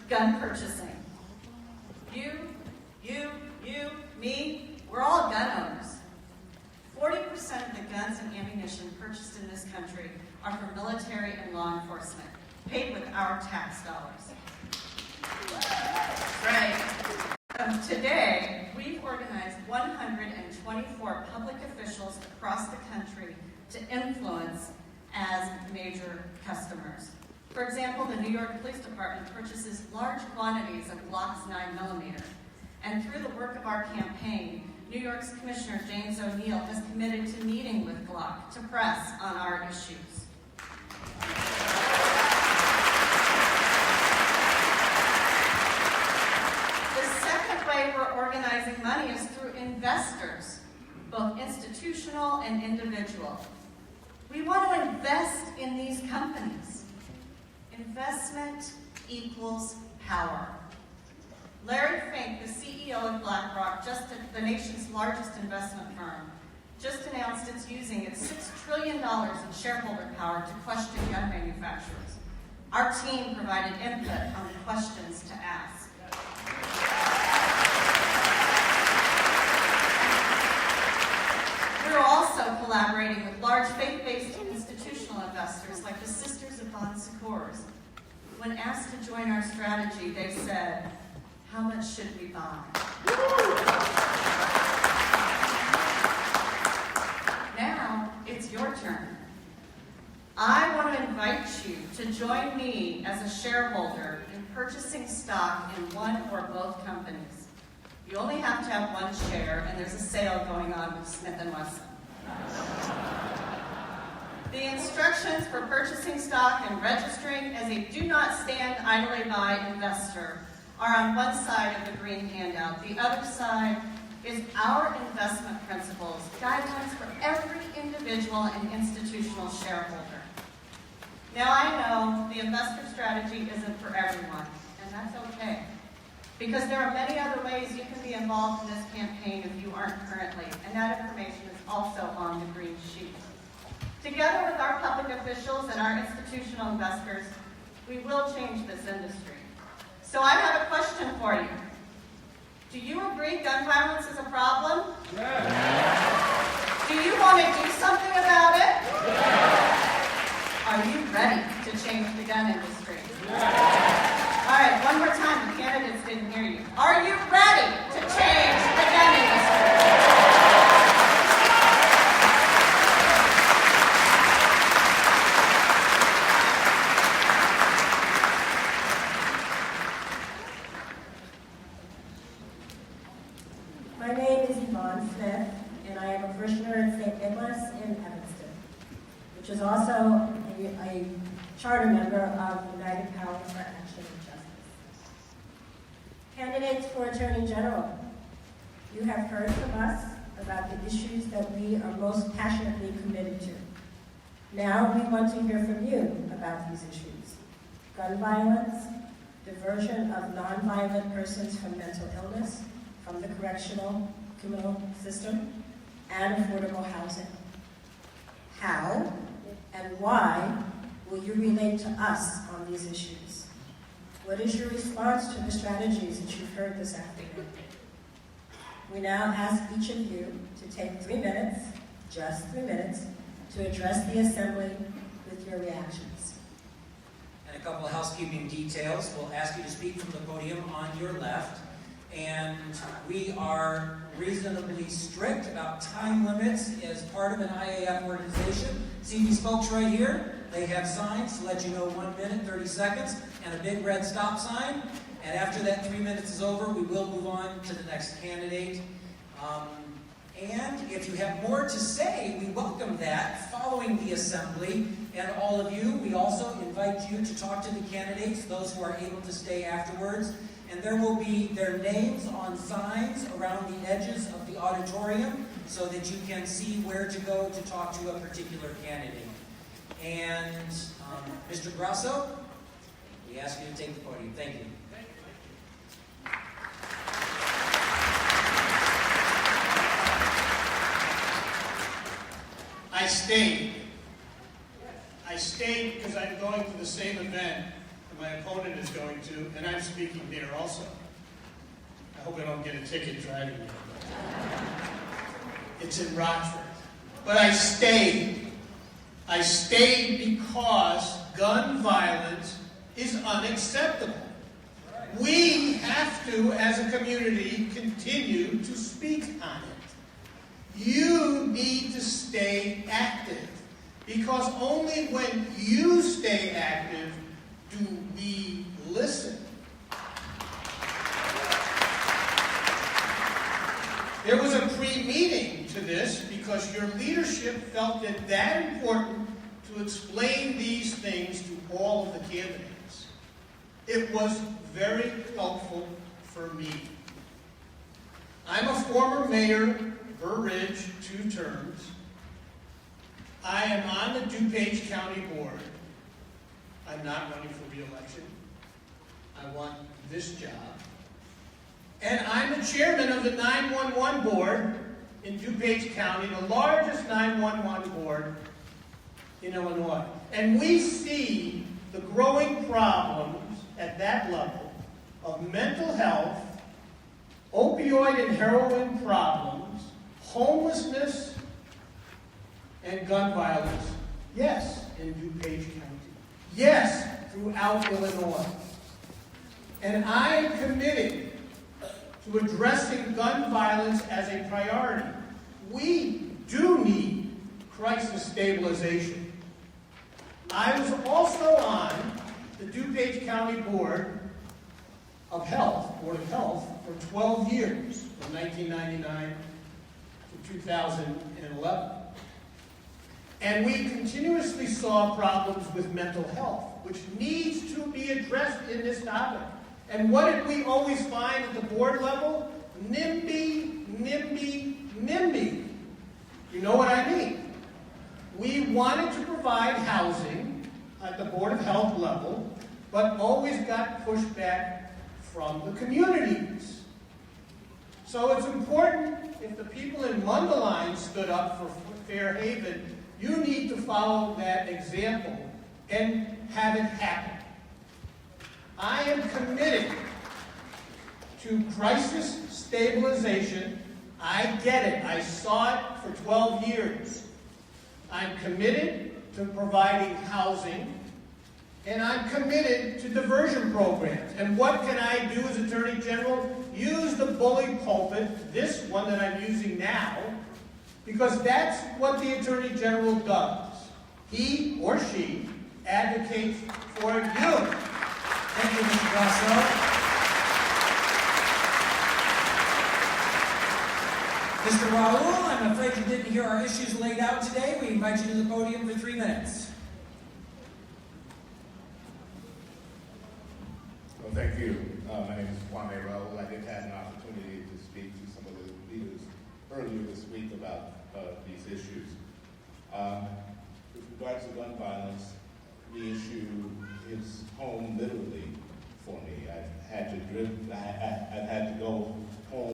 gun purchasing. You, me, we're all gun owners. 40% of the guns and ammunition purchased in this country are for military and law enforcement, paid with our tax dollars. Right. Today, we've organized 124 public officials across the country to influence as major customers. For example, the New York Police Department purchases large quantities of Glock's 9mm, and through the work of our campaign, New York's Commissioner James O'Neill has committed to meeting with Glock to press on our issues. The second way we're organizing money is through investors, both institutional and individual. We want to invest in these companies. Investment equals power. Larry Fink, the CEO of BlackRock, the nation's largest investment firm, just announced it's using its $6 trillion in shareholder power to question gun manufacturers. Our team provided input on the questions to ask. We're also collaborating with large faith-based institutional investors like the Sisters of Bon Secours. When asked to join our strategy, they said, "How much should we buy?" Now, it's your turn. I want to invite you to join me as a shareholder in purchasing stock in one or both companies. You only have to have one share, and there's a sale going on with Smith & Wesson. The instructions for purchasing stock and registering as a do not stand idly by investor are on one side of the green handout. The other side is our investment principles, guidelines for every individual and institutional shareholder. Now I know the investor strategy isn't for everyone, and that's okay, because there are many other ways you can be involved in this campaign if you aren't currently, and that information is also on the green sheet. Together with our public officials and our institutional investors, we will change this industry. So I have a question for you. Do you agree gun violence is a problem? Yes. Do you want to do something about it? Yes. Are you ready to change the gun industry? Yes. All right, one more time. The candidates didn't hear you. Are you ready to change the gun industry? which is also a charter member of United Power for Action and Justice. Candidates for Attorney General, you have heard from us about the issues that we are most passionately committed to. Now we want to hear from you about these issues: gun violence, diversion of nonviolent persons from mental illness, from the correctional criminal system, and affordable housing. How and why will you relate to us on these issues? What is your response to the strategies that you've heard this afternoon? We now ask each of you to take 3 minutes, just 3 minutes, to address the Assembly with your reactions. And a couple of housekeeping details. We'll ask you to speak from the podium on your left. And we are reasonably strict about time limits as part of an IAF organization. See these folks right here? They have signs to let you know 1 minute, 30 seconds, and a big red stop sign. And after that 3 minutes is over, we will move on to the next candidate. And if you have more to say, we welcome that following the Assembly. And all of you, we also invite you to talk to the candidates, those who are able to stay afterwards. And there will be their names on signs around the edges of the auditorium so that you can see where to go to talk to a particular candidate. And Mr. Grasso, we ask you to take the podium. Thank you. I stayed because I'm going to the same event and my opponent is going to, and I'm speaking there also. I hope I don't get a ticket driving there. It's in Rockford. But I stayed. I stayed because gun violence is unacceptable. We have to, as a community, continue to speak on it. You need to stay active, because only when you stay active do we listen. There was a pre-meeting to this because your leadership felt it that important to explain these things to all of the candidates. It was very helpful for me. I'm a former mayor, Burr Ridge, 2 terms. I am on the DuPage County Board. I'm not running for re-election. I want this job. And I'm the chairman of the 911 board in DuPage County, the largest 911 board in Illinois. And we see the growing problems at that level of mental health, opioid and heroin problems, homelessness, and gun violence. Yes, in DuPage County. Yes, throughout Illinois. And I am committed to addressing gun violence as a priority. We do need crisis stabilization. I was also on the DuPage County Board of Health, for 12 years, from 1999 to 2011. And we continuously saw problems with mental health, which needs to be addressed in this topic. And what did we always find at the board level? NIMBY, NIMBY, NIMBY. You know what I mean? We wanted to provide housing at the Board of Health level, but always got pushback from the communities. So it's important, if the people in Mundelein stood up for Fairhaven, you need to follow that example and have it happen. I am committed to crisis stabilization. I get it. I saw it for 12 years. I'm committed to providing housing, and I'm committed to diversion programs. And what can I do as Attorney General? Use the bully pulpit, this one that I'm using now, because that's what the Attorney General does. He or she advocates for you. Thank you, Mr. Grasso. Mr. Raoul, I'm afraid you didn't hear our issues laid out today. We invite you to the podium for 3 minutes. Well, thank you. My name is Kwame Raoul. I did have an opportunity to speak to some of the leaders earlier this week about these issues. With regards to gun violence, the issue is home literally for me. I've had to go home